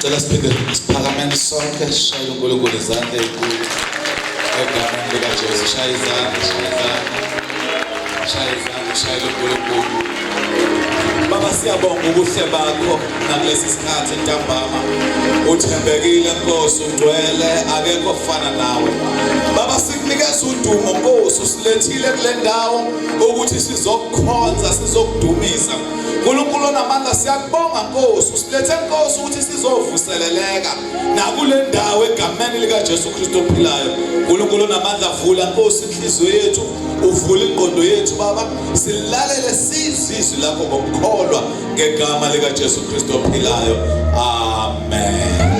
Cela siphinde siphakameni sonke sishayele uNkulunkulu izandla ezinkulu egameni likaJesu. Shaya izandla, shayele uNkulunkulu. Baba, siyabonga ubuhle bakho nakulesi sikhathi ntambama. Uthembekile Nkosi, ungcwele, akekho ofana nawe. Baba, sikunikeza udumo Nkosi, usilethile kule ndawo ukuthi sizokukhonza, sizokudumisa. Nkulunkulu onamandla, siyakubonga Nkosi, usilethe Nkosi ukuthi sizovuseleleka nakule ndawo egameni likaJesu Kristu ophilayo. Nkulunkulu onamandla, vula Nkosi inhliziyo yethu, uvule ingqondo yethu Baba, silalele sizizwi lakho ngokukholwa ngegama likaJesu Kristu ophilayo. Amen.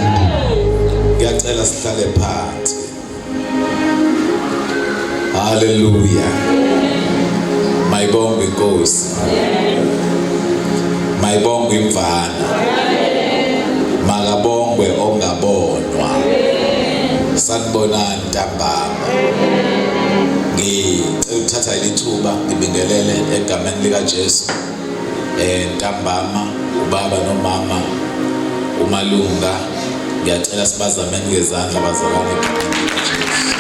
Ngiyacela sihlale phansi. Hallelujah. Mayibongwe Nkosi. Mayibongwe imvana. Makabongwe ongabonwa. Sanibonani ntambama. Ngithatha ilithuba ngibingelele egameni likaJesu ntambama, ubaba nomama, umalunga. Ngiyacela sibazameni ngezandla bazalwane egameni likaJesu.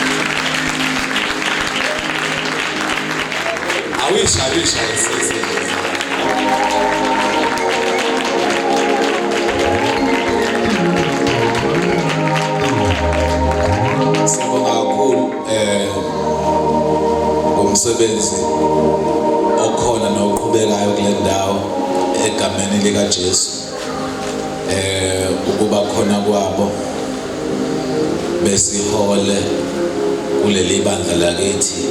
Awisha sisi. Sibonga kakhulu umsebenzi okhona noqhubekayo kule ndawo egameni likaJesu. Ukuba khona kwabo besihole kuleli bandla lakithi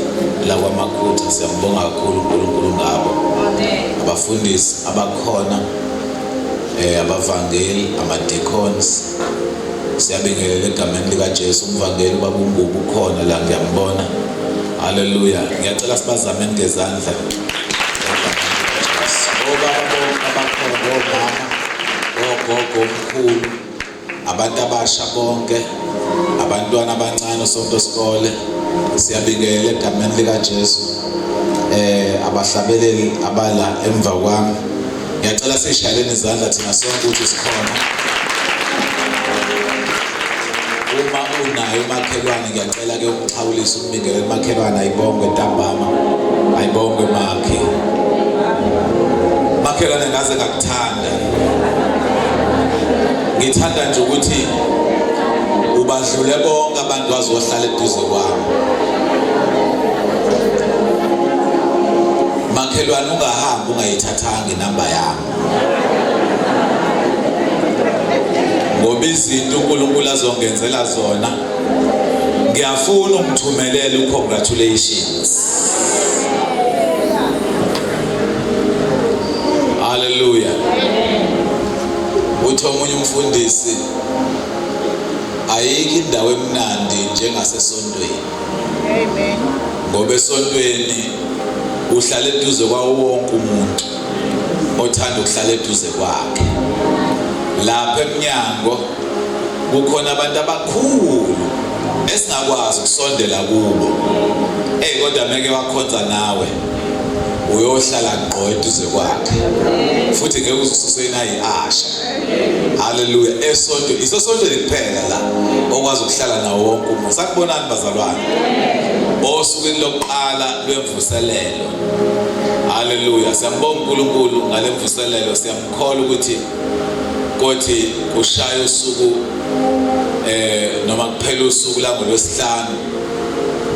lakwaMakhutha, siyambonga kakhulu uNkulunkulu ngabo. Abafundisi abakhona, abavangeli, ama-deacons, siyabingelela egameni likaJesu. Umvangeli ubaba uNgubu ukhona la, ngiyambona. Haleluya. Ngiyacela sibazameni ngezandla. Obaba bonke abakhona, omama, ogogo, omkhulu, abantu abasha bonke, abantwana abancane usonto sikole, siyabingelela egameni likaJesu. Abahlabeleli abala emva kwami, ngiyacela sishayeleni izandla thina sonke ukuthi sikhona. Uma unayo umakhelwane, ngiyacela ke ukuxhawulisa umbingeleli umakhelwane. Ayibongwe ntambama, ayibongwe makhe. Makhelwane, ngaze ngakuthanda. Ngithanda nje ukuthi ubadlule bonke abantu bazohlala eduze kwami. Makhelwane, ungahambi ungayithathanga inamba yami, ngoba izinto uNkulunkulu azongenzela zona ngiyafuna ungithumelele ucongratulations. Hallelujah. Uthi omunye umfundisi, ayikho indawo emnandi njengasesontweni. Amen. Ngoba esontweni uhlala eduze kwawo wonke umuntu othanda ukuhlala eduze kwakhe. Lapha eminyango kukhona abantu abakhulu esingakwazi ukusondela kubo. Kodwa meke wakhonza nawe uyohlala ngqo eduze kwakhe, futhi ngeke ususena iasha. Hallelujah. Esonto isonto liphela la okwazi ukuhlala nawo wonke umuntu. Sakubonani bazalwane? Osukwini lokuqala lwemvuselelo. Hallelujah. Siyambonga uNkulunkulu ngale mvuselelo, siyamkholwa ukuthi kothi ushaya usuku noma kuphela usuku la ngolwesihlanu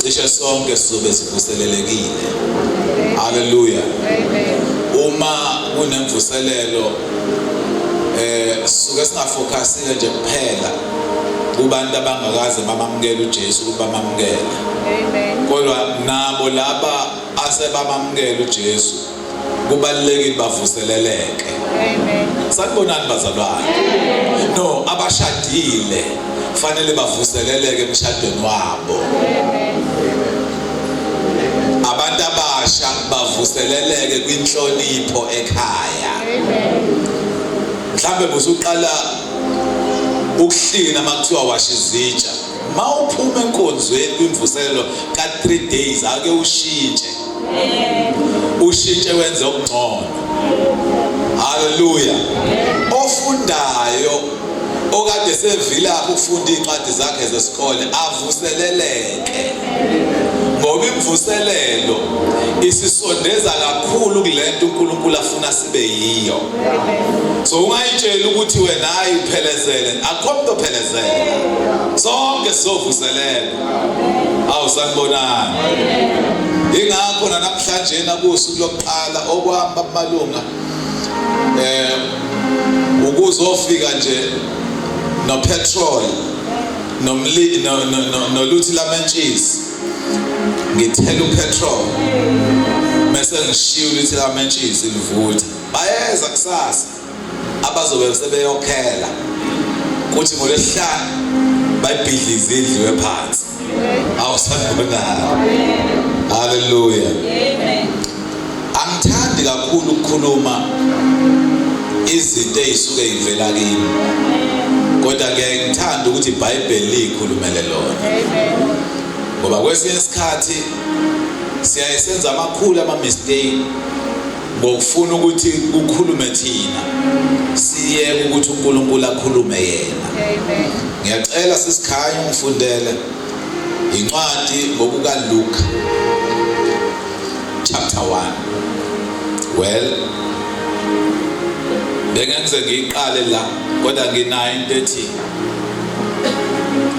cishe sonke sizobe sivuselelekile. Hallelujah. Uma kunemvuselelo sisuke singafocusile nje kuphela kubantu abangakaze bamamukela uJesu ukuthi bamamukele. Amen. Kodwa nabo laba asebamamukela uJesu kubalulekile bavuseleleke. Amen. Sakubonani bazalwane? No, abashadile kufanele bavuseleleke emshadweni wabo. Amen. Abantu abasha bavuseleleke kwinhlonipho ekhaya. Amen. Mhlambe busuqala ukuhlina makuthiwa washa izitsha, mawuphuma enkonzweni kwimvuselelo ka3 days ake ushintshe. Ushintshe wenze okungcono. Hallelujah. Ofundayo okade sevila ukufunda incwadi zakhe zesikole avuseleleke, ngoba imvuselelo isisondeza kakhulu kulento uNkulunkulu afuna sibe yiyo. So ungayitshela ukuthi wena hayi uphelezele, akho umuntu ophelezela, sonke sizovuselelwa. Awusanibonani? Ingakho namhlanje nakusuku lokuqala okwamba amalunga ukuzofika nje no petrol noluthi lamentshisi, ngithela upetrol bese ngishiya uluthi lamentshisi livutha. Bayeza kusasa abazobe sebeyokhela kuthi ngolesihlanu bayibhidlize idliwe phansi. Awusanibonani? Hallelujah. Amen. Angithandi kakhulu ukukhuluma izinto ezisuke ivela kimi, kodwa ke ngithanda ukuthi iBhayibheli likhulumele lona. Amen. Ngoba kwesinye isikhathi siyayenza amakhulu ama-mistake ngokufuna ukuthi kukhulume thina, siyeke ukuthi uNkulunkulu akhulume yena. Amen. Ngiyacela sisikhaya ungifundele incwadi ngokuka Luke chapter 1. Well, bengenze ngiqale la kodwa nginayo into ethi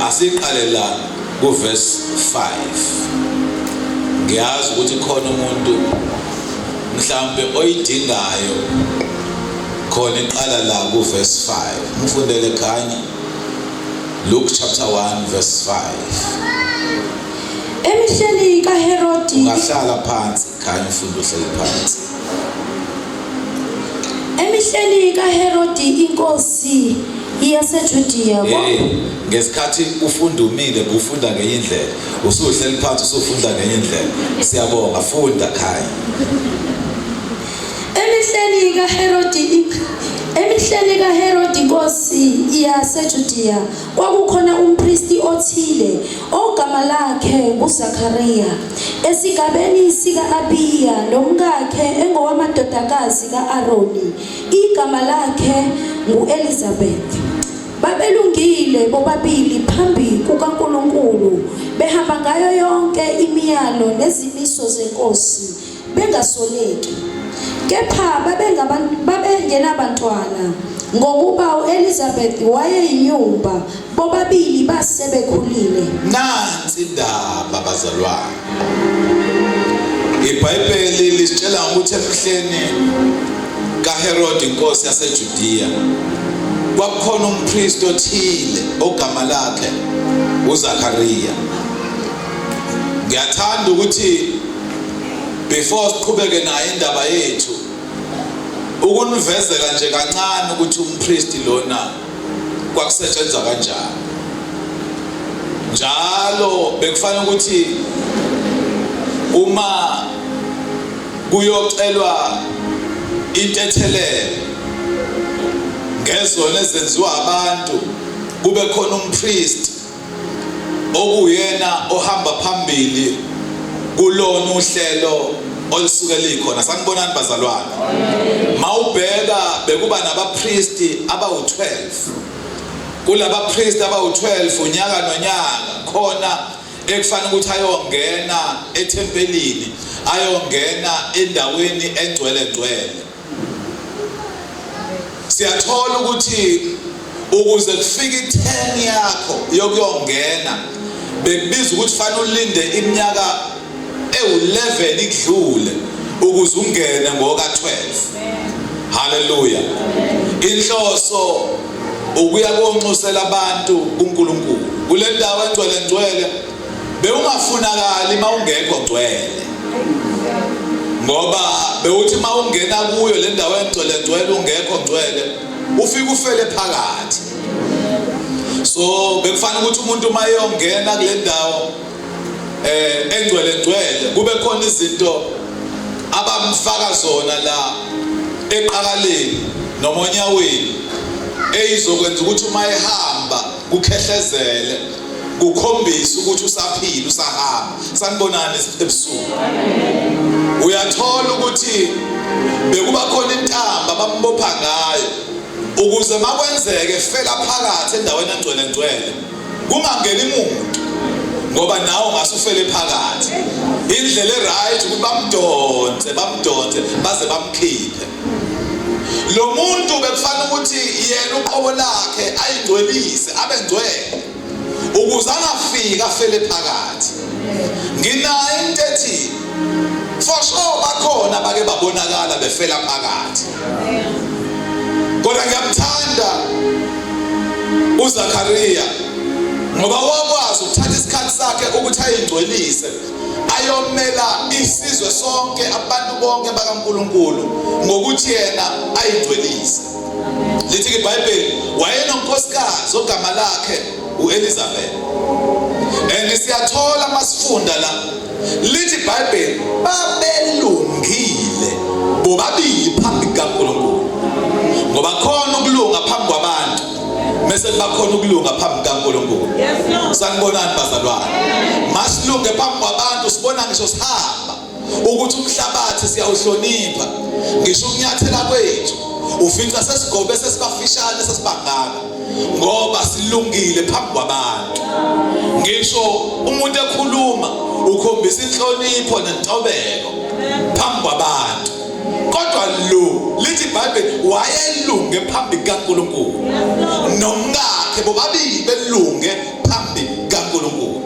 asiqale la ku verse 5. Ngiyazi ukuthi khona umuntu mhlambe oyidingayo khona iqala la ku verse 5. Ngifundele khanye Luke chapter 1 verse 5. Emihleni kaHerodi, ungahlala phansi khanye ufunde uhleli phansi. Emihleni kaHerodi inkosi yaseJudiya, ngesikhathi ufunda umile ufunda ngenye indlela, usuhleli phansi usufunda ngenye indlela. Siyabonga, funda khaya. Emihleni kaHerodi inkosi yaseJudiya kwakukhona umpristi othile ogama lakhe nguZakhariya, esigabeni sika-Abiya, nomkakhe engowamadodakazi ka-Aroni, igama lakhe ngu-Elizabeth. Babelungile bobabili phambi kukaNkulunkulu, behamba ngayo yonke imiyalo nezimiso zenkosi, bengasoleki. Kepha babengenabantwana, ngokuba uElizabeth wayeyinyumba, bobabili basebekhulile. Nansi indaba bazalwane. iBhayibheli lisitshela ukuthi emihleni kaHerodi inkosi yaseJudiya kwakukhona umpristi othile ogama lakhe uZakhariya. Ngiyathanda ukuthi before siqhubeke nayo indaba yethu ukunivezela nje kancane ukuthi umpristi lona kwakusetshenzwa kanjani. Njalo bekufanele ukuthi uma kuyocelwa intethelelo ngezona ezenziwa abantu, kube khona umpristi okuyena ohamba phambili kulona uhlelo olisuke likhona. Sanibonani bazalwane? Mawubheka bekuba nabapristi abawu-12. Kulaba priest abawu-12 unyaka nonyaka khona ekufanele ukuthi ayongena ethempelini, ayongena endaweni engcwele. Siyathola ukuthi ukuze kufike i-10 yakho yokuyongena bekubiza ukuthi fanele ulinde iminyaka ewu-11 ikudlule ukuze ungene ngoka-12. Hallelujah. Inhloso ukuya konxusela abantu kuNkulunkulu. Kule ndawo engcwele bewungafunakali mawungekho ngcwele, ngoba bewuthi mawungena kuyo le ndawo engcwele ungekho ngcwele ufike ufele phakathi. So bekufanele ukuthi umuntu mayongena kule ndawo engcwele kube khona izinto abamfaka zona la eqakaleni noma onyaweni eyizokwenza ukuthi uma ehamba kukhehlezele, kukhombisa ukuthi usaphila, usahamba. Sanibonani ebusuku? Uyathola ukuthi bekuba khona intamba bambopha ngayo ukuze makwenzeke fela phakathi endaweni engcwele kungangeni umuntu ngoba nawe ngasufele phakathi. Indlela eright ukuthi bamdonse baze bamkhiphe. Lo muntu bekufanele ukuthi yena uqobo lakhe ayingcwelise abe ngcwele ukuze angafika afele phakathi. Nginayo into ethi for sure bakhona bake babonakala befela phakathi. Kodwa ngiyamthanda uZakhariya ngoba wakwazi ukuthatha isikhathi sakhe ukuthi ayingcwelise ayomela isizwe sonke abantu bonke bakaNkulunkulu ngokuthi yena ayingcwelise. Lithi iBhayibheli wayenonkosikazi ogama lakhe uElizabeth. And siyathola masifunda la lithi iBhayibheli babelungile bobabili phambi kaNkulunkulu. Ngoba khona ukulunga phambi kwabantu bese bakhona ukulunga phambi kaNkulunkulu. Sanibonani bazalwane? Masilunge phambi kwabantu sibona ngisho sihamba ukuthi umhlabathi siyawuhlonipha. Ngisho ukunyathela kwethu ufica sesigobe sesibafishane sesibangaka ngoba silungile phambi kwabantu. Ngisho umuntu ekhuluma ukhombisa inhlonipho nentobeko phambi kwabantu. Kodwa lo lithi iBhayibheli wayelunge phambi kaNkulunkulu. Nomkakhe bobabili belunge phambi kaNkulunkulu.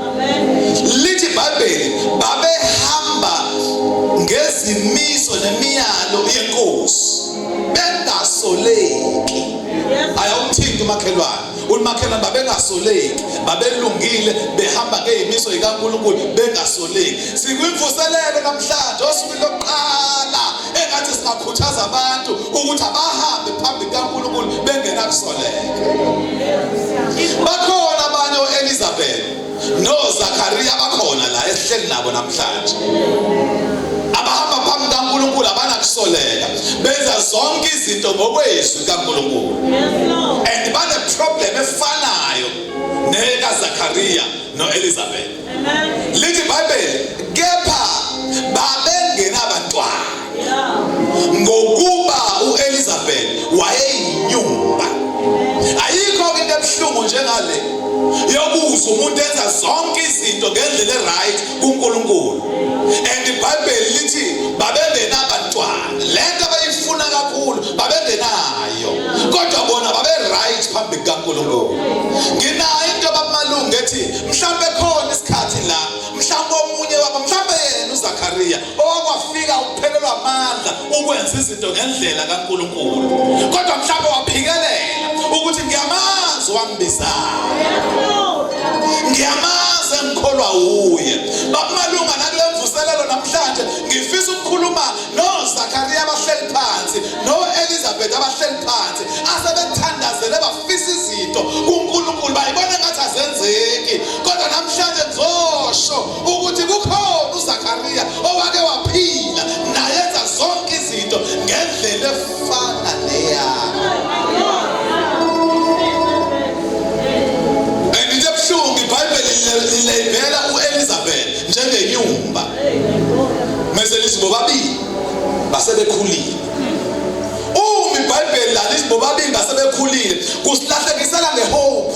Lithi iBhayibheli babehamba ngezimiso nemiyalo yenkosi bengasoleki. Ayawuthinta umakhelwane. Umakhelwane babengasoleki, babelungile behamba ngezimiso zikaNkulunkulu bengasoleki. Sikwimvuselelo namhlanje osuku lokuqala engathi singakhuthaza abantu ukuthi abahambe phambi kaNkulunkulu bengenakusoleka. Bakhona abanye oElizabeth noZakhariya bakhona la esihleli nabo namhlanje. Abahamba phambi kaNkulunkulu abanakusoleka, benza zonke izinto ngokwezwi kaNkulunkulu. And bane problem efanayo nekaZakhariya noElizabeth. Lithi iBhayibheli kepha babengenabantwana ngokuba uElizabeth wayeyinyumba. Ayikho into ebuhlungu njengale yokuzwa umuntu enza zonke izinto ngendlela eright kuNkulunkulu. And iBhayibheli lithi babengenabantwana. Lento abayifuna kakhulu babengenayo. Kodwa bona babe-right phambi kaNkulunkulu. Nginayo into abamalungu ethi mhlawumbe khona isikhathi la mhlawumbe omunye wabo mhlawumbe yena uZakhariya owakwafika ukuphelelwa amandla ukwenza izinto ngendlela kaNkulunkulu. Kodwa mhlawumbe waphikelela ukuthi ngiyamazi wangibizayo. Ngiyamazi engikholwa uye. Bakumalunga nakule mvuselelo namhlanje ngifisa ukukhuluma noZakhariya abahleli phansi noElizabeth abahleli phansi asebethandazele bafisa izinto kuNkulunkulu bayibona ngathi azenzeki. Kodwa namhlanje ngizosho ukuthi kukhona uZakhariya owake waphila nayenza zonke izinto ngendlela efana neyakhe. iBhayibheli lilebheka uElizabeth njengenyumba. Mase lithi bobabili basebekhulile. iBhayibheli la lithi bobabili basebekhulile kusilahlekisela ngehope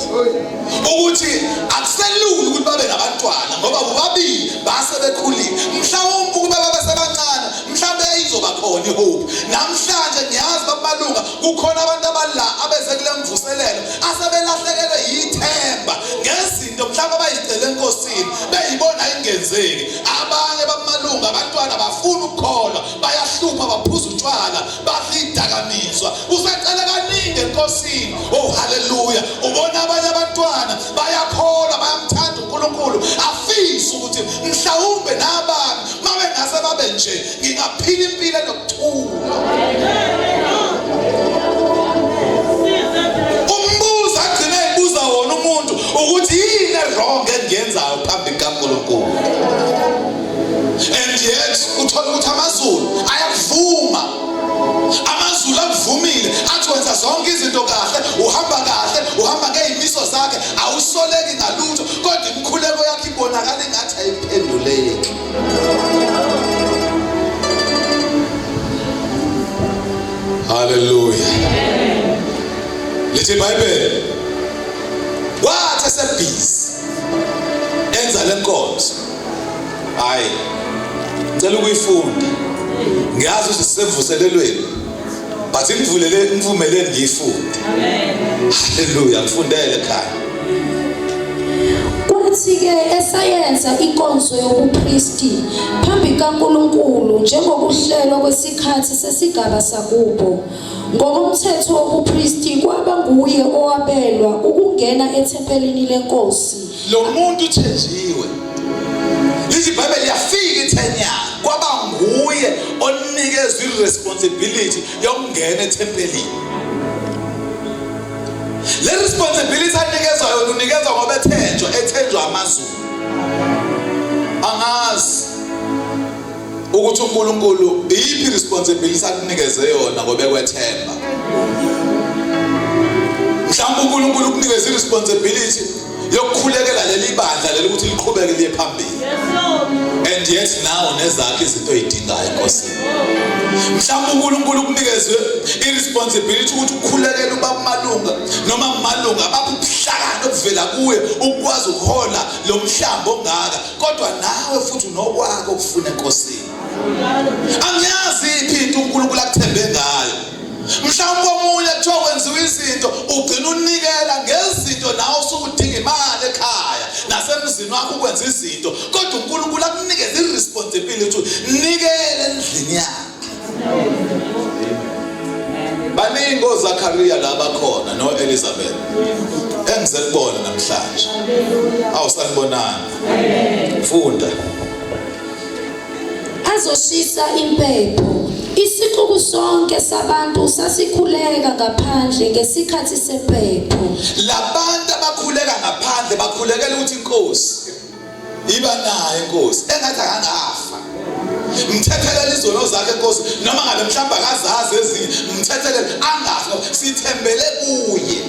ukuthi akuselula ukuthi babe nabantwana ngoba bobabili basebekhulile. Mhlawumbe ukuba babesebancane mhlawumbe izoba khona ihope. Namhlanje ngiyazi babalunga kukhona abantu abala abeze kule mvuselelo asebelahlekelwe yithemba ngezinto mhlawumbe abayicela enkosini beyibona ingenzeki. Abanye bamalunga abantwana bafuna ukukholwa bayahlupha baphuza utshwala bahlidakamiswa usacela kaningi enkosini. Oh haleluya. Ubona abanye abantwana bayakholwa bayamthanda uNkulunkulu afisa ukuthi mhlawumbe nabami mabengase babe nje ngingaphila impilo enokuthula. Umbuzo agcina ebuza wona umuntu ukuthi yini wrong engiyenzayo phambi kaNkulunkulu. And yet uthola ukuthi amazulu ayakuvuma. Amazulu akuvumile athi wenza zonke izinto kahle, uhamba kahle, uhamba ngezimiso zakhe, awusoleki ngalutho, kodwa imikhuleko yakhe ibonakala engathi ayiphenduleki. Hallelujah. lithi iBhayibheli wathi esebhizi enza lenkonzo hayi ngicela ukuyifunda ngiyazi ukuthi sisevuselelweni but ngivumeleni ngiyifunde haleluya ngifundele ekhaya. Kwathi-ke esayenza inkonzo yobupristi phambi kaNkulunkulu njengokuhlelwa kwesikhathi sesigaba sakubo. Ngokomthetho wobupristi kwaba nguye owabelwa ukungena ethempelini lenkosi. Lo muntu uthenjiwe. Lithi iBhayibheli yafika ithenya kwaba nguye onikezwe iresponsibility yokungena ethempelini. Le responsibility anikezwayo unikezwa ngoba ethenjwa amazulu. Angazi ukuthi uNkulunkulu iyiphi responsibility akunikeze yona ngoba ekwethemba. Mhlawumbe uNkulunkulu ukunikeza iresponsibility yokukhulekela leli bandla leli ukuthi liqhubeke liye phambili. And yet now nezakhe izinto ezidingayo enkosini. Mhlawumbe uNkulunkulu ukunikeze iresponsibility ukuthi ukhulekele ubamalunga noma amalunga ababuhlakani obuvela kuwe ukwazi ukuhola lo mhlamba ongaka kodwa nawe futhi unokwakho ukufuna enkosini. Angiyazi iphinto uNkulunkulu akuthembe ngayo. Mhlawumbe omunye kuthiwa kwenziwa izinto ugcina unikela ngezinto nawe usukudinga imali ekhaya nasemzini wakho ukwenza izinto kodwa uNkulunkulu akunikeze iresponsibility nikele endlini yakhe. Baningi oZakhariya laba khona noElizabeth engize kubona namhlanje. Awusanibonani? Funda. Azoshisa impepho. Isixuku sonke sabantu sasikhuleka ngaphandle ngesikhathi sempepho. Labantu abakhuleka ngaphandle bakhulekela ukuthi inkosi iba nayo inkosi engathi angafa. Mthethelela izono zakhe inkosi noma ngabe mhlamba akazazi ezinye mthethelela angafa sithembele kuye.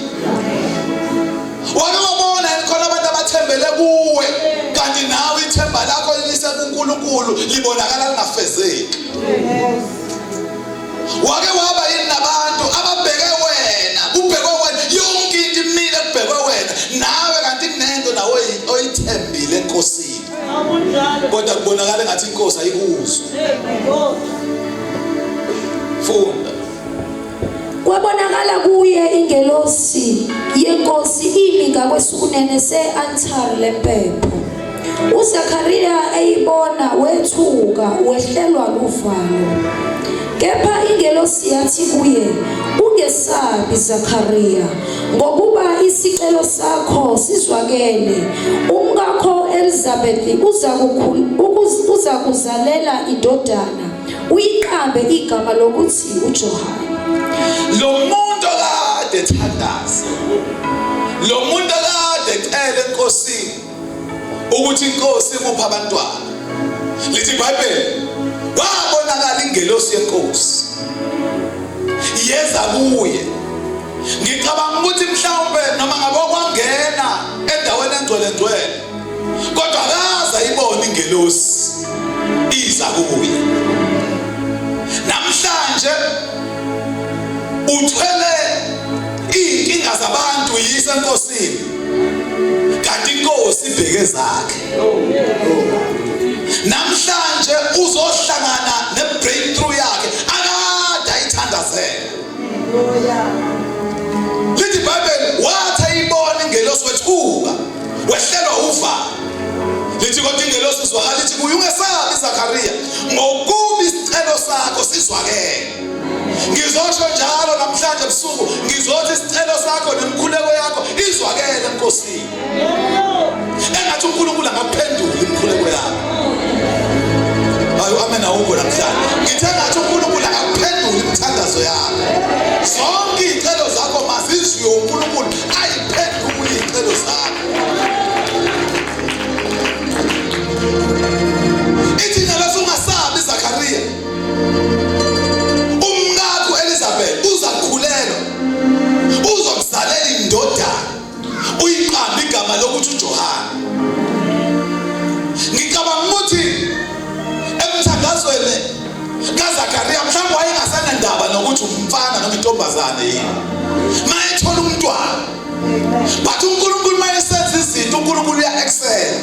Wake wabona khona abantu abathembele kuwe kanti nawe ithemba lakho lise kuNkulunkulu libonakala lingafezeki. Wake waba yini nabantu ababheke wena kubhekwe wena yonke into imile kubhekwe wena nawe kanti kunento nawe oyithembile enkosini kodwa kubonakala ngathi inkosi ayikuzwe. Funda. Kwabonakala kuye ingelosi yenkosi imi ngakwesunene se-altare lempepho. uZakhariya eyibona wethuka wehlelwa luvalo. Kepha ingelosi yathi kuye, ungesabi Zakhariya, ngokuba isicelo sakho sizwakele. Umkakho Elizabeth uza kuzalela indodana, uyiqambe igama lokuthi uJohane. Lo muntu kade ethandaza. Lo muntu kade ecela enkosini ukuthi inkosi imuphe abantwana. Lithi iBhayibheli wabonakala ingelosi yenkosi yeza kuye. Ngicabanga ukuthi mhlawumbe noma ngabe kwangena endaweni engcwele kodwa akaza ibona ingelosi iza kuye. Namhlanje uthwele inkinga zabantu yisa enkosini kanti inkosi ibheke zakhe. Namhlanje uzohlangana ne-breakthrough yakhe akade ayithandazela. Lithi iBhayibheli wathi ayibona ingelosi wethuka wehlelwa uvalo. Lithi kodwa ingelosi izwakala lithi kuye, ungesabi Zakhariya, ngokuba isicelo sakho sizwakele. Ngizosho njalo namhlanje ebusuku ngizothi isicelo sakho nemkhuleko yakho izwakele enkosini. Engathi uNkulunkulu angaphendula imkhuleko yakho. Hayi amen awubo namhlanje. Ngithe ngathi uNkulunkulu angaphendula imithandazo yakho. Zonke izicelo zakho mazizwe uNkulunkulu ayiphendule izicelo zakho. Ithi ngalokho ungasabi Zakhariya. Umkakho Elizabeth uzakhulelwa. Uzokuzalela indodana. Uyiqambe igama lokuthi uJohane. Ngicabanga ukuthi emthandazweni kaZakhariya mhlawumbe wayengasanandaba nokuthi umfana noma intombazane yini. Mayethola umntwana. But uNkulunkulu mayesenza izinto uNkulunkulu uya-excel.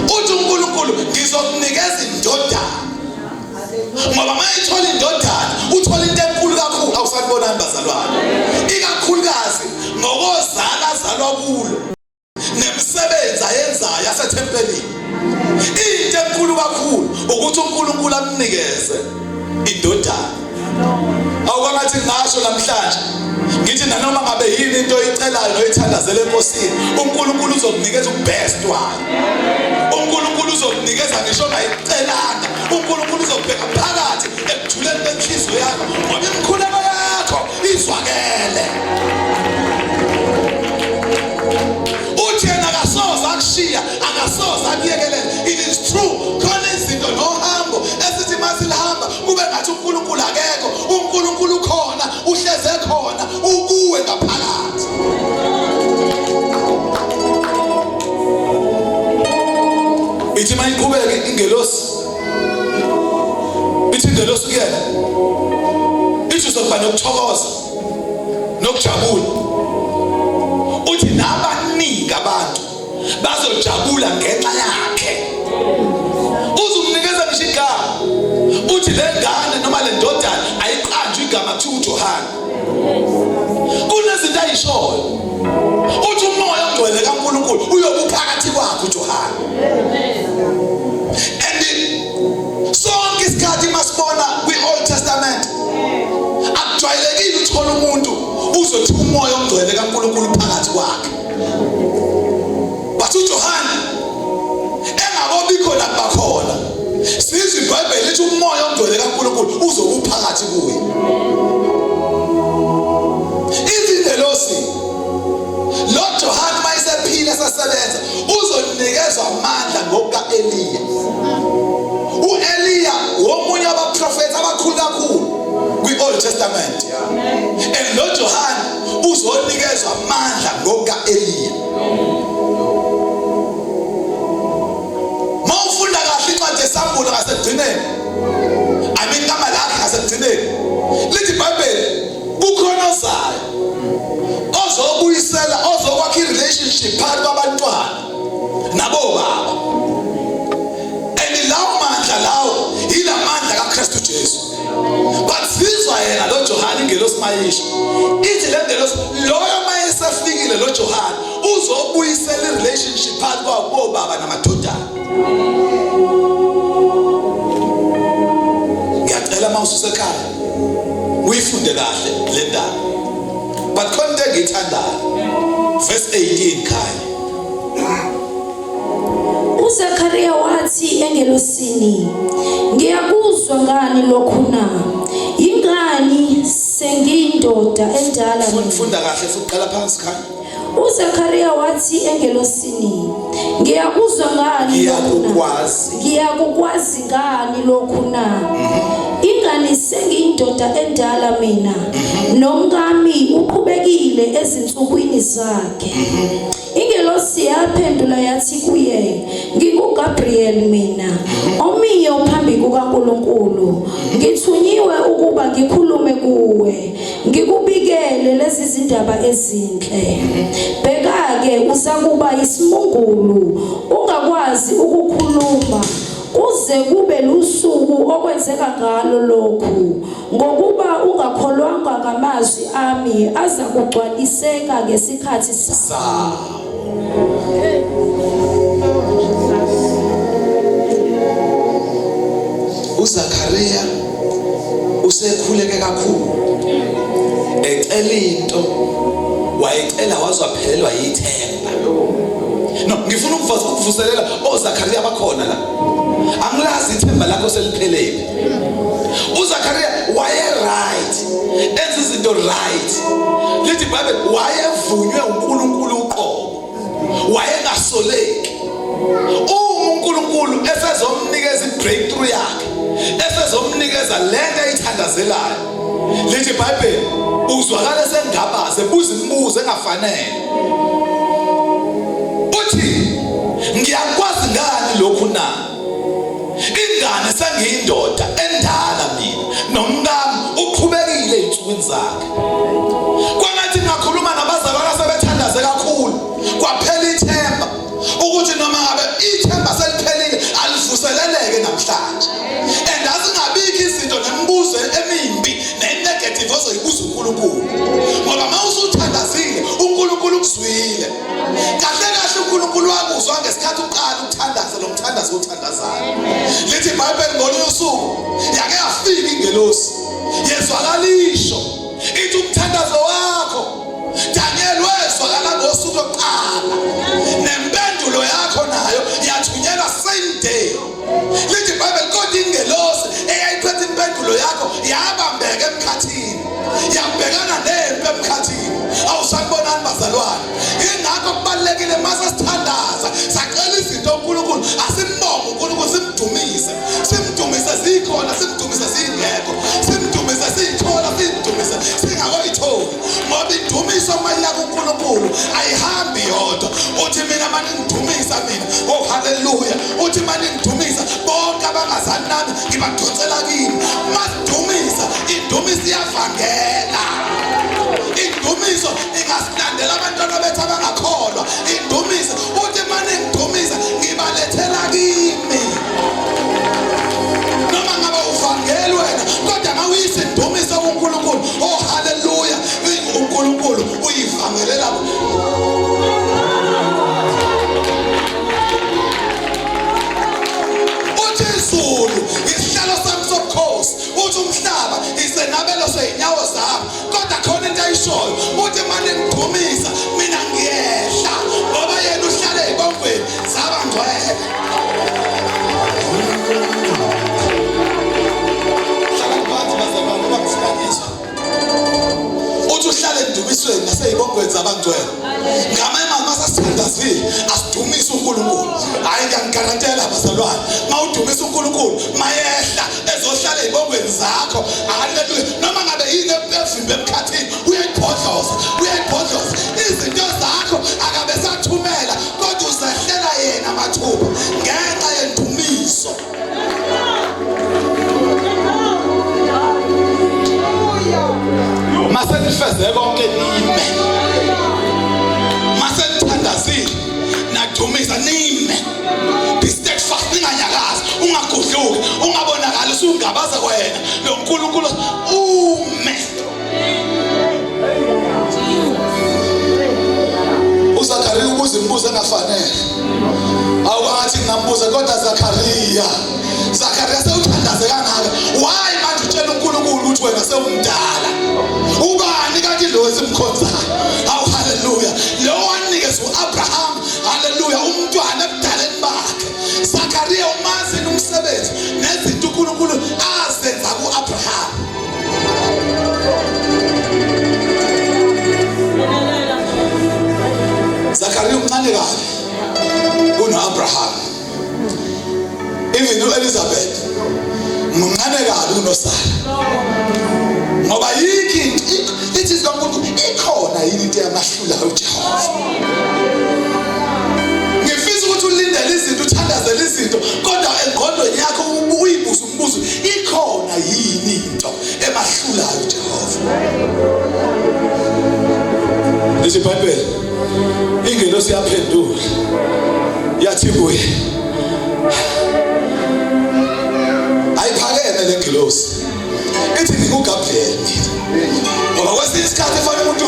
Uthi uNkulunkulu ngizokunikeza indodana. Ngoba mayithola indodana uthola into enkulu kakhulu awusakubona bazalwane. Ikakhulukazi ngokozala azalwa kulo nemisebenzi ayenzayo yasethempelini. Into enkulu kakhulu ukuthi uNkulunkulu amnikeze indodana. Awukwathi ngasho namhlanje ngithi nanoma ngabe yini into oyicelayo noyithandazela enkosini uNkulunkulu uzokunikeza ubest one. uNkulunkulu uzokunikeza ngisho ngayicelanga. uNkulunkulu uzobheka phakathi ekujuleni kwenhliziyo yakho ngoba imikhuleko yakho izwakele. Uthi yena akasoze akushiya akasoze akuyekelele. It is true khona izinto nohambo esithi masilihamba kube ngathi uNkulunkulu akekho. uNkulunkulu khona uhleze khona ukuwe ngaphakathi. Ithi mayiqhubeke ingelosi. Ithi ingelosi kuyena. Ithi uzokuba nokuthokoza nokujabula. Uthi nabaningi abantu bazojabula ngenxa yakhe. Uzumnikeza ngisho igama. Uthi le ngane noma le ndodana ayiqanjwe igama kuthiwa uJohane. Kunezinto ayishoyo. Uthi umoya ongcwele kaNkulunkulu uyokuphakathi kwakhe uJohane. And sonke isikhathi masibona kwi-Old Testament akujwayelekile uthola umuntu uzothi umoya ongcwele kaNkulunkulu phakathi kwakhe. But uJohane engabobikho nabakhona sizwe iBhayibheli lithi umoya ongcwele kaNkulunkulu uzokuphakathi kuye. Izingelosi lo Johane mayesephila esasebenza uzonikezwa amandla ngokuka-Eliya. U-Eliya womunye wabaprofethi abakhulu kakhulu kwi-Old Testament. And lo Johane uzonikezwa amandla ngokuka-Eliya. Mawufunda kahle incwadi yeSamuel ngasekugcineni, igama lakhe ngasekugcineni lithi iBhayibheli kukhona ozayo ozobuyisela ozokwakha i-relationship phakathi kwabantwana nabobaba. And lawo mandla lawo yila mandla kaKristu Jesu. But sizwa yena lo Johane ingelosi mayisho ithi le ngelosi loyo mayesefikile lo Johane uzobuyisela i-relationship phakathi kwabobaba namadodana. Ngiyacela mawususekhaya uyifunde kahle le ndaba. But khona into engiyithandayo verse 18 khaya. uZakhariya wathi engelosini, ngiyakuzwa ngani lokhu na? Yingani sengiyindoda endala? Funda kahle futhi qala phansi khaya. uZakhariya wathi engelosini, ngiyakuzwa ngani lokhu na? Ngiyakukwazi ngani lokhu na? Ingani sengiyindoda endala mina, nomkami uqhubekile ezinsukwini zakhe. Ingelosi yaphendula yathi kuye, ngikuGabriel mina, omiye phambi kukaNkulunkulu. Ngithunyiwe ukuba ngikhulume kuwe, ngikubikele lezi zindaba ezinhle. Bheka-ke uzakuba isimungulu, ungakwazi ukukhuluma kuze kube lusuku okwenzeka ngalo lokhu, ngokuba ungakholwanga ngamazwi ami aza kugcwaliseka ngesikhathi sawo. uZakhariya usekhuleke kakhulu ecela into wayecela wazwaphelelwa yithemba. No, ngifuna ukuvuselela oZakhariya bakhona la. Angilazi ithemba lakho seliphelele. uZakhariya waye right, enza izinto right. Lithi iBhayibheli wayevunywe uNkulunkulu uqobo, wayengasoleki. uNkulunkulu esezomnikeza i-breakthrough yakhe, esezomnikeza lento ayithandazelayo. Lithi iBhayibheli uzwakala sengabaze buza imibuzo engafanele. Uthi ngiyakwazi ngani lokhu na? Ingane sengiyindoda endala mina, nomkami uqhubekile ezinsukwini zakhe. Kwangathi ngakhuluma nabazalwane uNkulunkulu. Ngoba mawusuthandazile uNkulunkulu ukuzwile. Kahle kahle uNkulunkulu wakuzwa ngesikhathi uqala ukuthandaza lo mthandazo othandazayo. Lithi iBhayibheli ngolunye usuku yake yafika ingelosi yezwakalisho ithi umthandazo wakho Daniel wezwakala ngosuku lokuqala nempendulo yakho nayo yathunyelwa same day. Lithi iBhayibheli kodwa ingelosi eyayiphethe impendulo yakho yabambeka emkhathini yabhekana nempi emkhathini. Awusakubonani bazalwane? Ingakho kubalekile mase sithandaza sacela izinto uNkulunkulu asimbonge uNkulunkulu simdumise zikhona simdumise zingekho simdumise sithola simdumise singakoyitholi. Ngoba indumiso mayilaka uNkulunkulu ayihambi yodwa. Uthi mina manje ngidumisa mina, oh haleluya. Uthi manje ngidumisa bonke abangazani nami ngibadonsela kimi. Madumisa indumiso iyavangela. Indumiso ingasilandela abantwana bethu abangakholwa. Indumiso uthi manje ngidumisa ngibalethela kimi. Noma ngabe uvangeli wena kodwa mawuyise indumiso uNkulunkulu, oh haleluya, uNkulunkulu uyivangelela. Uthi izulu isihlalo sami sobukhosi, uthi umhlaba isenabelo seyinyawo zami. Kodwa khona into ayishoyo uthi manje ngidumisa mina ngiyehla ngoba yena uhlala ezibongweni zabangcwele. Uthi uhlale endumisweni naseyibongweni zabangcwele. Ngamanye masasithandazile asidumise uNkulunkulu. Hayi ngiyagarantela bazalwane, mawudumisa uNkulunkulu mayehla ezohlala ezibongweni zakho. Haleluya. Noma ngabe yini evimbe emkhathini uyayiphodloza izinto zakho akabe sathumela kodwa uzehlela yena mathuba ngenxa yendumiso. Mase nifeze konke nime, mase nithandazile nadumisa nime. Distek fast ninganyakazi ungagudluki ungabonakali usungabaza kwena lo uNkulunkulu ume. uZakhariya ubuza imibuzo engafanele. Awukathi ngingambuza kodwa Zakhariya sewuthandaze kangaka. Why manje utshela uNkulunkulu ukuthi wena sewumdala? Ubani kanti lo esimkhonzayo? Awu haleluya. Lo wanikeza uAbraham haleluya umntwana ebudaleni bakhe. Zakhariya umazi umsebenzi nezinto uNkulunkulu azenza kuAbraham. Zakhariya umncane kabi kunoAbraham. Even uElizabeth mncane kabi kunoSara. Ngoba yiki ithi kaNkulunkulu ikhona yini into yamahlula uJehova. Ngifisa ukuthi ulindele izinto uthandazele izinto kodwa engqondweni yakho uyibuza umbuzo ikhona yini into emahlula uJehova. Lesi iBhayibheli ingelosi yaphendula yathi kuye ayiphakeme le ngelosi ithi ngikuGabriel mina. Ngoba kwesinye isikhathi efana umuntu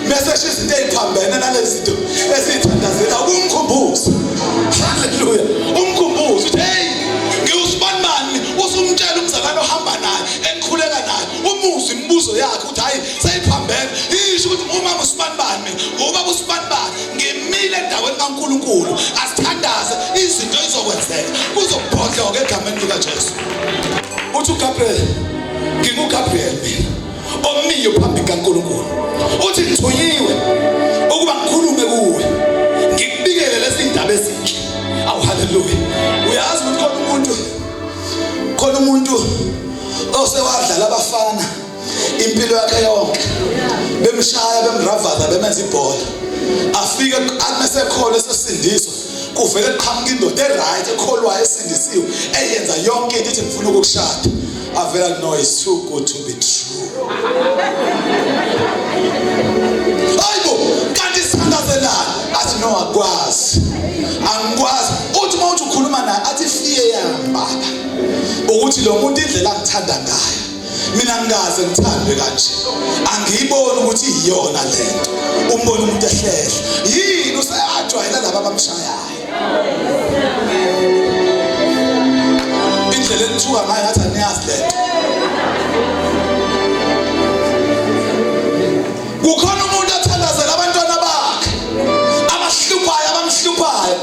message izinto eziphambene nalezi zinto ezithandazela ukumkhumbuza. Haleluya. Umkhumbuzo uthi hey ngiwusibani usumtshela umzalwane ohamba naye engikhuleka naye umuzi imibuzo yakhe uthi hayi seyiphambene. Isho ukuthi umama usibani mina ubaba usibani ngimile endaweni kaNkulunkulu asithandaze izinto ezizokwenzeka kuzobhodloka egameni likaJesu. Uthi uGabriel ngikuGabriel mina omiyo phambi kaNkulunkulu. Uthi ngithunyiwe ukuba ngikhulume kuwe ngikubikele lezi ndaba ezinhle. Awu haleluya. Uyazi ukuthi khona umuntu osewadlala abafana impilo yakhe yonke bemshaya bemravaza bemenza ibhola afike amesekhola sesindiswa kuvele qhamuka indoda eright ekholwayo esindisiwe eyenza yonke into ithi ngifuna ukukushada. Avela no, it's too good to be true. Hayibo kanti sithandazelana athi no akwazi angikwazi. Uthi mawuthi ukhuluma naye athi fiye yami baba ukuthi lo muntu indlela angithanda ngayo mina ngikaze ngithandwe kanje angiyiboni ukuthi iyona lento umbona umuntu ehlehla yini useyajwayela laba abamshayayo indlela enthuka ngayo ngathi aniyazi lento kukhona umuntu athandazela abantwana bakhe abamhluphayo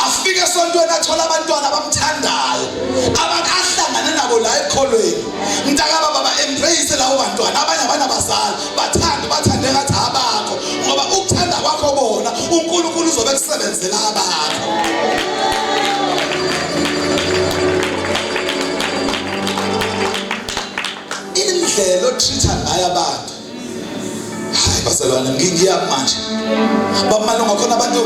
afike esontweni athola abantwana abamthandayo abakahlangana nabo la ekholweni mntaka baba embrace lawo bantwana abanye abanabazali bathande ngathi abakho ngoba ukuthanda kwakho bona uNkulunkulu uzobe kusebenzela abakho indlela otreata ngayo abantu hayi bazalwane ngiyaphi manje bamalunga khona abantu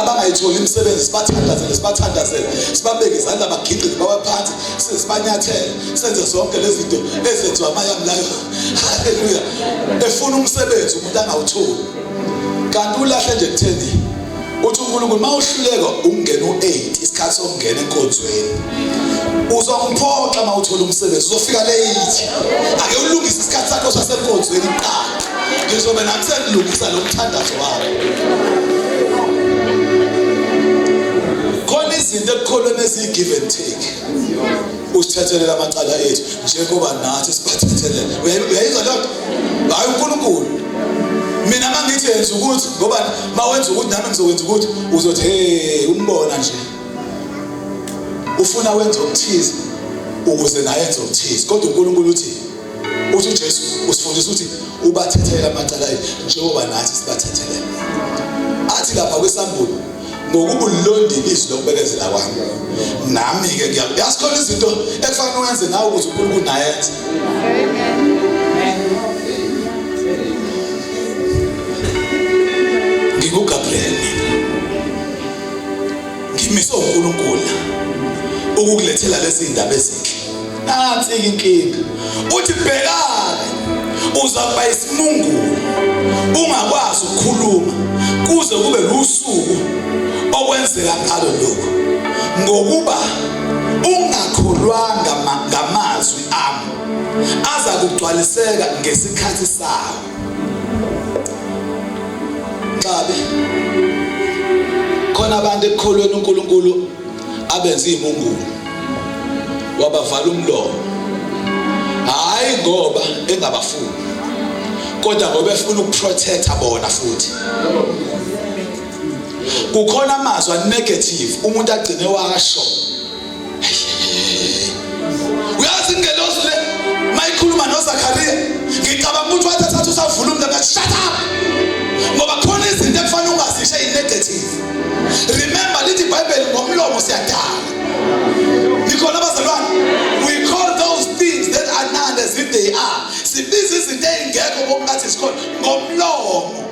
abangayitholi imisebenzi sibathandazele sibabeke izandla bagiqike bawaphansi sibanyathele senze zonke lezi zinto ezenziwa amayamlayo haleluya efuna umsebenzi umuntu angawutholi kanti ulahle nje kutheni uthi uNkulunkulu mawuhluleka ungena u8 isikhathi sokungena enkonzweni uzomphoxa mawuthola umsebenzi uzofika late ake ulungise isikhathi sakho sasenkonzweni iqala ngizobe nami senilungisa lo mthandazo wakho khona izinto ekukholweni eziyi-give and take usithethelele amacala ethu njengoba nathi sibathethelele uyayizwa lokho hayi uNkulunkulu mina mangithi yenza ukuthi ngoba mawenza ukuthi nami ngizokwenza ukuthi uzothi hey umbona nje ufuna wenza okuthize ukuze naye enze okuthize kodwa uNkulunkulu uthi uJesu usifundisa ukuthi ubathethelele amacala ethu njengoba nathi sibathethelele athi lapha kwesambulo ngokuba ulondi ilizwi lokubekezela kwami nami ke ngiyasikhona izinto ekufanele wenze nawe ukuthi uNkulunkulu naye enze ngikuGabriel ngimise uNkulunkulu ukukulethela lezi indaba ezinhle nansi inkinga uthi bhekani uzakuba isimungulu ungakwazi ukukhuluma kuze kube lusuku okwenzeka ngalo lokho ngokuba ungakholwanga ngamazwi ami aza kugcwaliseka ngesikhathi sawo Ngabe khona abantu ekukholweni uNkulunkulu abenza izimungulu wabavala umlomo hayi ngoba engabafuni kodwa ngoba efuna ukuprotecta bona futhi kukhona amazwi negative umuntu agcine washo uyazi ingelosi le mayikhuluma noZakhariya ngicabanga ukuthi wathatha usavula umlomo shut up ngoba khona izinto ekufanele ungazisho negative remember lithi iBhayibheli ngomlomo siyadala nikhona abazalwane we call those things that are not as if they are sibiza izinto ezingekho ngokungathi sikhona ngomlomo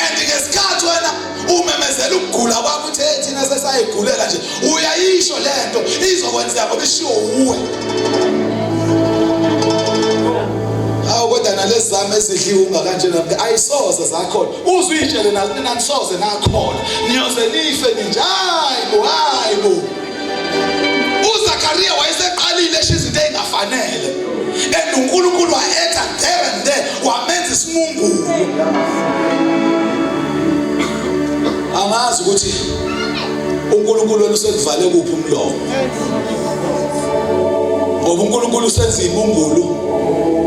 and ngesikhathi wena umemezela ukugula kwakho uthi thina sesayigulela nje uyayisho lento izokwenzeka ngoba ishiwo uwe kodwa nalezi zami ezidliwe ungakanjena ayisoze zakhona uzuyitshele nanisoze nakhona niyoze nife nje hayibo uZakhariya wayeseqalile esho izinto ezingafanele and uNkulunkulu waetha there and there wamenza isimungulu angazi ukuthi uNkulunkulu wena usekuvale kuphi umlomo ngoba uNkulunkulu usenza imungulu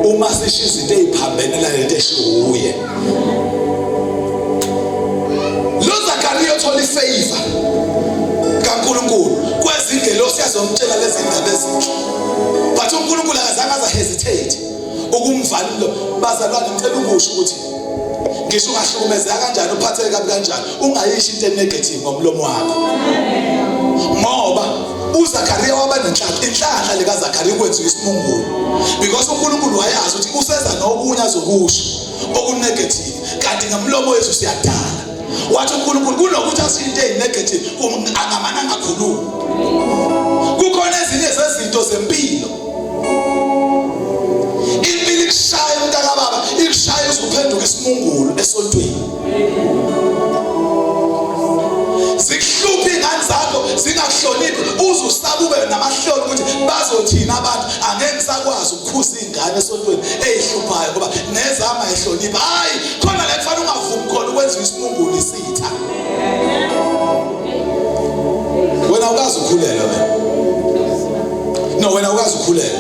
uma sisho izinto eziphambene nalento eshuye lo Zakhariya uthola ifavor kaNkulunkulu kwezingelosi yazomtshela lezi ndaba ezinhle but uNkulunkulu akazange azahesitate ukumvala umlomo bazalwane ngicela ukusho ukuthi ngisho ungahlukumezeka kanjani uphatheke kabi kanjani ungayishi into negative ngomlomo wakho ngoba uZakhariya waba nenhlanhla lekaZakhariya ukwenziwa isimungulu because uNkulunkulu wayazi ukuthi useza nokunye azokusho okunegative kanti ngomlomo wethu siyadala wathi uNkulunkulu kunokuthi asinto ezinegative angamana angakhulumi kukhona ezinye zezinto zempilo impilo ikushaya umntaka baba ikushaya uzuphenduka isimungulu esontweni zikuhluphi ingane zakho zingakuhloniphi uzusaba ube namahloni ukuthi bazothina abantu angeke sakwazi ukuphuza ingane esontweni eyihluphayo ngoba nezama ehlonipha. Hayi, khona la kufanele ungavumi khona ukwenza isimungulu isitha. Wena ukazi ukhulela wena. No, wena ukazi ukhulela.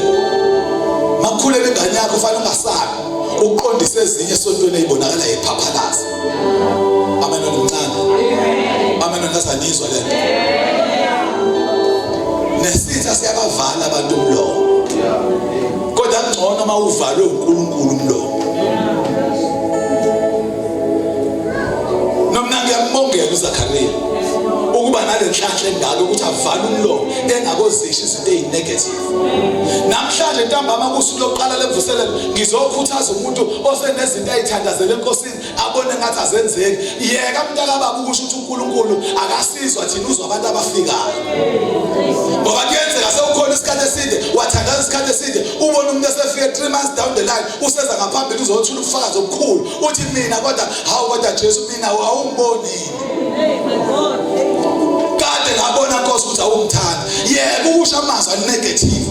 Makukhulela ingane yakho kufanele ungasabi uqondise ezinye esontweni ezibonakala ephaphalaza. Amen nomncane. Amen ngasanizwa lento. Nesitha siyabavala abantu umlomo. Kodwa ngcono uma uvalwe uNkulunkulu umlomo. Nomna ngiyambongela uZakhariya ukuba nalenhlanhla endalo ukuthi avale umlomo engakozisha izinto ezinegative. Namhlanje ntambama kusuku lokuqala lemvuselelo ngizokhuthaza umuntu osenezinto ezithandazela enkosini abone ngathi azenzeki. Yeka mntaka baba ukusho ukuthi uNkulunkulu akasizwa thina uzwa abantu abafikayo. Ngoba kuyenzeka sewukhona isikhathi eside wathandaza isikhathi eside ubone umuntu esefike 3 months down the line useza ngaphambili uzothula ubufakazi obukhulu uthi mina kodwa hawu kodwa Jesu mina awungibonile. Kade ngabona Nkosi ukuthi awungithanda. Yebo ukusho amazwi negative.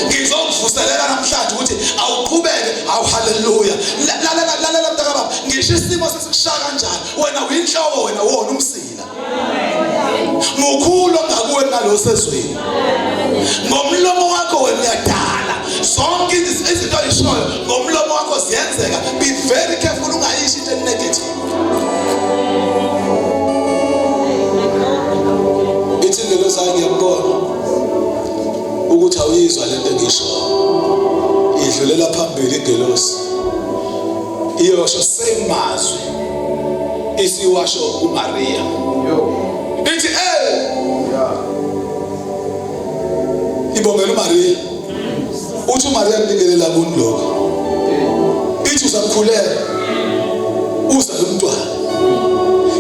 Ngizokuvuselela namhlanje ukuthi awuqhubeke awu haleluya. Lalela mntaka baba ngisho isimo sesikushaya kanjani wena uyinhloko wena wona umsila. Mukhulu ngakuwe nalo sezweni. Ngomlomo wakho wena uyadala. Zonke izinto oyishoyo ngomlomo wakho ziyenzeka. Be very careful ungayishi into negative. Ithindelo sami ngiyabona ukuthi awuyizwa lento engishoyo. Idlulela phambili ingelosi. Iyosho semazwi isiwasho uMaria. Ithi ibongela uMaria. Uthi uMaria mbingelela kuniloko. Ithi uzamkhulela. Uza lomntwana.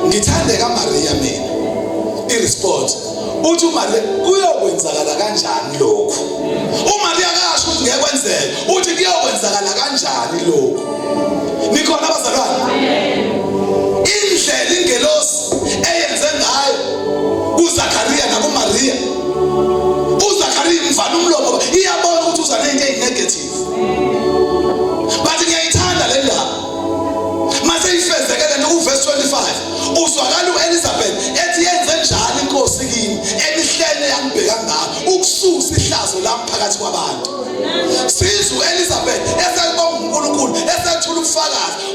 Ngithande kaMaria mina. Iresponse. Uthi uMaria kuyokwenzakala kanjani lokho? uMaria akasho ukuthi ngeke kwenzeke. Uthi kuyokwenzakala kanjani lokho? Nikhona abazalwane? Indlela ingelosi eyenze ngayo uZakhariya nakuMaria. uZakhariya mfana umlomo iyabona ukuthi uza nento ezinegative. Bathi ngiyayithanda le ndaba. Mase ifezekele nokuverse 25 uzwakala uElizabeth ethi yenze njalo inkosi kimi emihlene yangibheka ngayo ukususa ihlazo lami phakathi kwabantu. Sizwe uElizabeth esebonga uNkulunkulu esethula ubufakazi.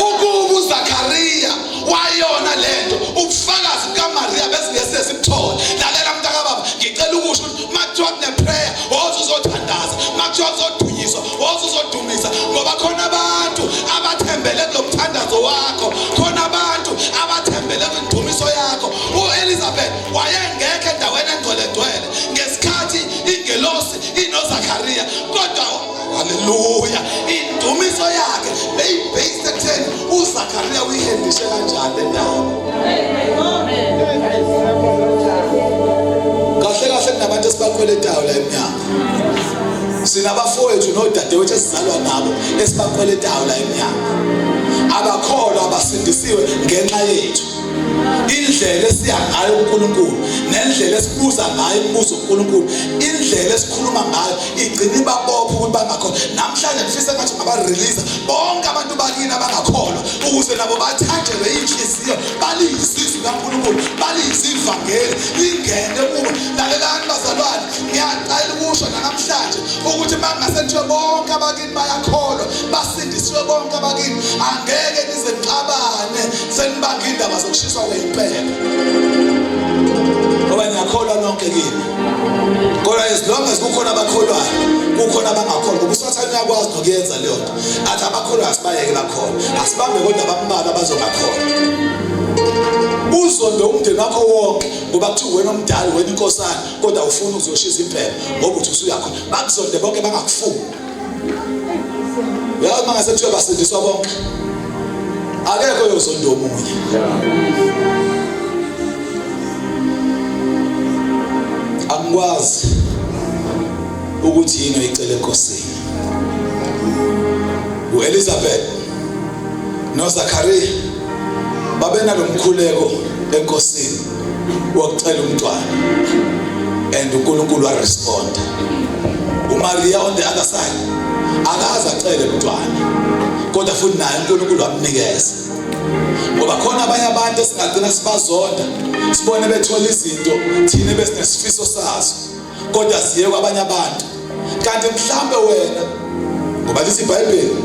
Ukuba uZakhariya wayona lento ubufakazi kaMaria bese sibuthola. Lalela mntaka baba ngicela ukusho ukuthi makuthiwa kuneprayer woza uzothandaza, makuthiwa uzodunyiswa woza uzodumisa ngoba khona abantu abathembele kulomthandazo wakho, khona abantu abathembele kwindumiso yakho. uElizabeth wayengekho endaweni engcwele ngesikhathi ingelosi inoZakhariya kodwa haleluya indumiso yakhe beyibased ekutheni uZakhariya uyihendishe kanjani le ndaba. Kahle kunabantu esibakhweletayo la eminyaka. Sinabafowethu nodadewethu esizalwa nabo esibakhweletayo la eminyaka. Abakholwa abasindisiwe ngenxa yethu. Indlela esiya ngayo uNkulunkulu nendlela esibuza ngayo imibuzo uNkulunkulu, indlela esikhuluma ngayo igcina ibabopha ukuthi bangakholwa. Namhlanje ngifisa ngathi ngaba-release bonke abantu bakini abangakholwa ukuze nabo bathanjelwe inhliziyo baliyizizwe kaNkulunkulu, baliyizivangeli lingene kubo. Lalelani bazalwane, ngiyacela ukusho namhlanje ukuthi mangasethiwe bonke abakini bayakholwa basindisiwe bonke abakini angeke nize nixabane senibanga indaba zokushiswa kwempela. Ngoba ngiyakholwa nonke kini. Kodwa as long as kukhona abakholwayo kukhona abangakholwa ngoba uSathane uyakwazi nokuyenza leyo nto. Athi abakholwayo asibayeke bakhona, asibambe kodwa abambalwa abazongakholwa. Uzondo umndeni wakho wonke ngoba kuthiwa wena omdala wena inkosana kodwa ufuna uzoshisa impela ngoba uthi usuyakhona. Bakuzonde bonke bangakufuni. Uyazi mangasethiwe basindiswa bonke akekho yozondo omunye. Angikwazi ukuthi yini oyicela enkosini. uElizabeth noZakhariya babena lomkhuleko enkosini wokucela umntwana and uNkulunkulu wa respond. uMaria on the other side akaza acele umntwana, kodwa futhi naye uNkulunkulu wamnikeza. Ngoba khona abanye abantu esingagcina sibazonda, sibone bethola izinto thina besinesifiso sazo, kodwa siye kwabanye abantu. Kanti mhlambe wena, ngoba lithi iBhayibheli,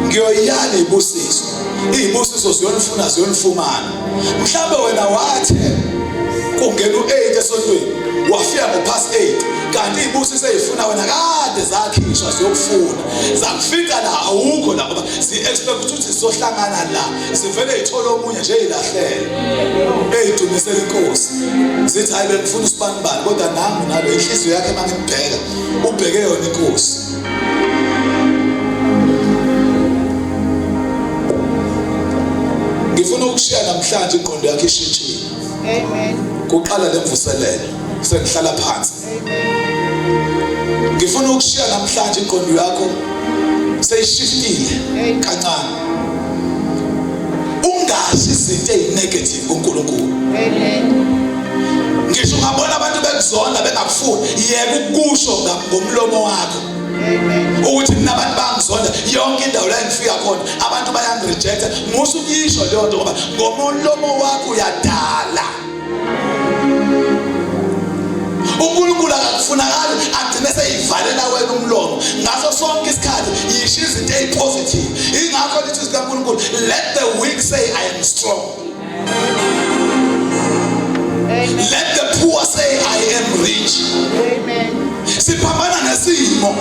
ngiyoyala ibusiso, izibusiso ziyonifumana. Mhlambe wena wathe kungena u8 esontweni, wafika ngopast 8, kanti izibusiso ezifuna wena kade zakhishwa ziyokufuna, zakufika la awukho la, ngoba si-expect ukuthi sizohlangana la, sivele ithola omunye nje ilahlele eyidumisela inkosi, zithi hayi bengifuna usibanibani, kodwa nami nalo inhliziyo yakhe mangibheka ubheke yona inkosi. Ngifuna ukushiya namhlanje ingqondo yakhe ishintshile. Amen. Kuqala lemvuselelo sengihlala phansi. Amen. Ngifuna ukushiya namhlanje ingqondo yakho seyishiftile kancane. Ungashi izinto ezinegative kuNkulunkulu. Amen. Ngisho ungabona abantu bekuzona bengakufuni, yeke ukusho ngomlomo wakho. Amen. Ukuthi mina abantu bangizonda yonke indawo la engifika khona abantu bayangirejecta, musu ukuyisho leyo nto ngoba ngomlomo wakho uyadala. uNkulunkulu akakufunakali agcine seyivalela wena umlomo ngaso sonke isikhathi, yisho izinto ezipositive. Ingakho lithi sikaNkulunkulu, let the weak say I am strong. Amen. Let the poor say I am rich. Amen. Siphambana nesimo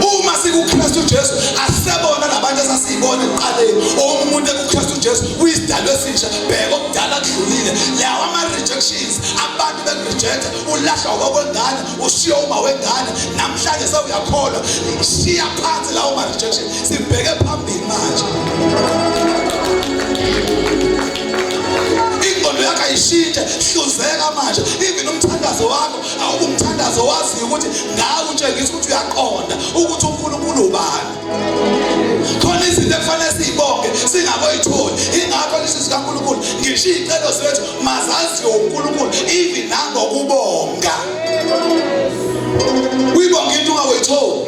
uma sikuKristu Jesu, asebona nabantu esasibona eqaleni. Umuntu ekuKristu Jesu uyisidalwe esisha, bheka okudala kudlulile. Lawa ama-rejections, abantu bekurejecta, ulahlwa kwakwengane, ushiya uma wengane, namhlanje sewuyakholwa. Shiya phansi lawo ma-rejection, sibheke phambili manje. Ingqondo yakho ayishintshe, hluzeka manje. Even umthandazo wakho awubumthandazo waziyo ukuthi ngawe utshengisa ukuthi uyaqonda ukuthi uNkulunkulu ubani. Khona izinto ekufanele siyibonge singaboyitholi. Ingakho lithi sikaNkulunkulu, ngisho izicelo zethu mazaziwe uNkulunkulu even nangokubonga. Uyibonga into ungaboyitholi,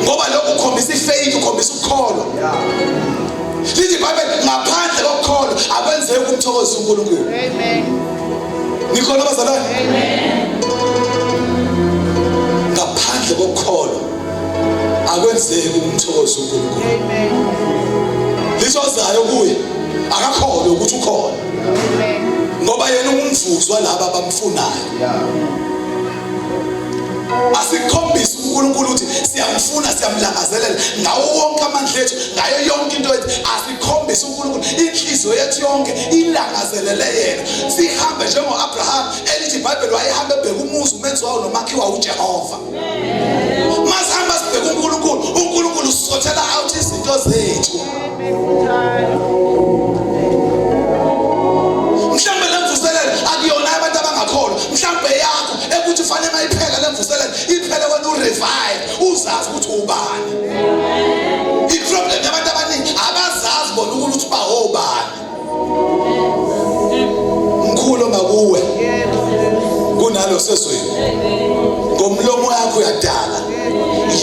ngoba lokho ukhombisa ifaith, ukhombisa ukukholwa. Lithi iBhayibheli, ngaphandle kokukholwa akwenzeki ukumthokozisa uNkulunkulu. Amen. Nikhona abazalwane? Amen. Ngaphandle kokukholwa akwenzeki ukumthokozisa uNkulunkulu. Amen. Lisozayo kuye akakholwe ukuthi ukhona. Amen. Ngoba yena umvuzo walabo abamfunayo. Asikhombisa uNkulunkulu ukuthi siyamfuna, siyamlangazelela ngawo wonke amandla ethu, ngayo yonke into ethu. Asikhombisa uNkulunkulu inhliziyo yethu yonke ilangazelele yena. Sihambe njengo-Abraham, elithi iBhayibheli wayehamba ebheka umuzi umenzi wawo nomakhiwa uJehova. Masihamba sibheka uNkulunkulu, uNkulunkulu usisothela out izinto zethu. Mhlambe lemvuselelo akuyona abantu abangakholwa, mhlambe yakho ekuthi fanele mayiphela lemvuselelo iphele wena urevive, uzazi ukuthi ubani. I-problem yabantu abaningi abazazi bona ukuthi bawobani. Mkhulu makuwe kunalo sezweni, ngomlomo wakho uyadala.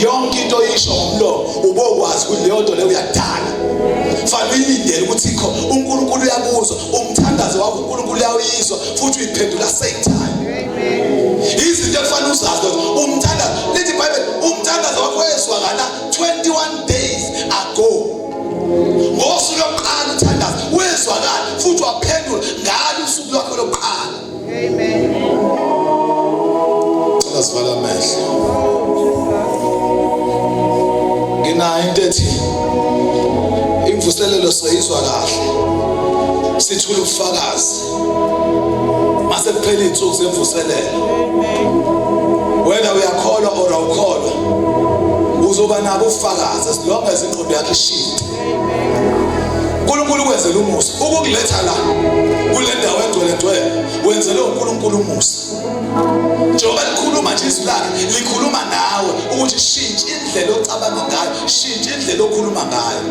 Yonke into oyisho ngomlomo ubokwazi ukuthi leyo nto leyo uyadala. Fanele ilindele ukuthi ikho uNkulunkulu uyakuzwa, umthandazo wakho uNkulunkulu uyawuyizwa futhi uyiphendula same time. Izinto ekufanele uzazi umthandazo, lithi iBhayibheli umthandazo wakho wezwakala 21 days ago. Ngosuku lokuqala uthandazo wezwakala futhi waphendula ngalo usuku lwakho lokuqala. Amen. Asivala amehlo. Nginayo into ethi imvuselelo soyizwa kahle, sithule ubufakazi mase kuphela insuku zemvuselelo. Whether uyakholwa or awukholwa uzoba nabo ubufakazi as long as ingqondo yakho ishintshe. uNkulunkulu wenzela umusa ukukuletha la kule ndawo engcwele wenzele uNkulunkulu umusa. Njengoba likhuluma nje izwi lakhe likhuluma nawe ukuthi shintsha indlela ocabanga ngayo, shintsha indlela okhuluma ngayo.